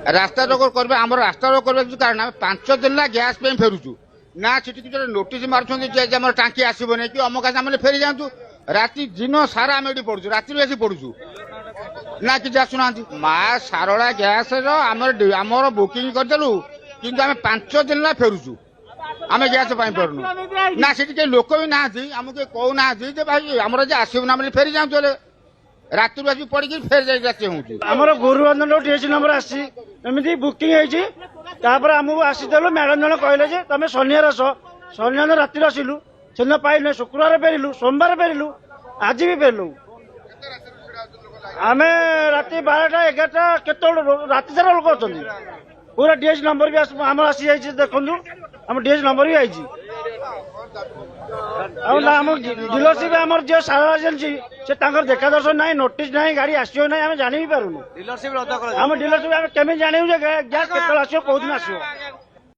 रास्ता रोक कर रास्ता रोक कर कारण 5 दिन गैस पे फेरुचु ना सीटी किसी नोटिस मार्च टांकी आसबनी कि अमुक आम फेरी जातु राति दिन सारा आम ये पढ़ु राति आसी पढ़ुचु ना कि आसुना माँ सारला गैस आमर बुकिंग करदेलु किंतु आम 5 दिन फेरुचु आम गैस पाइनु ना सीटी लोक भी ना आमको कहना भाई आमर आसबना फेरी जातु राति आस पड़ी फेर जाए राति हूँ आमर गुरुबंधन टीएसी नंबर आमती बुकिंग आमको आसीदेलु मैडम जन कहले तुम शनिवार आस शनिवार राति आसलु से पाइल शुक्रवार फेरिलु सोमवार फेरिलु आज भी फेरलु आम राति 12टा 11टा केत राति सारा लोक अच्छा पूरा डीएस नंबर भी आम आसी जाइए देखु आम डीएस नंबर भी आई डीलरशिप आम जो सारा एजेंसी से देखा दर्शन ना नोटिस ना गाड़ी आसो ना आम जानी भी पारूनु आम डीलरशिप आम केमी जानू गैस केत आसो कौ दिन आसो।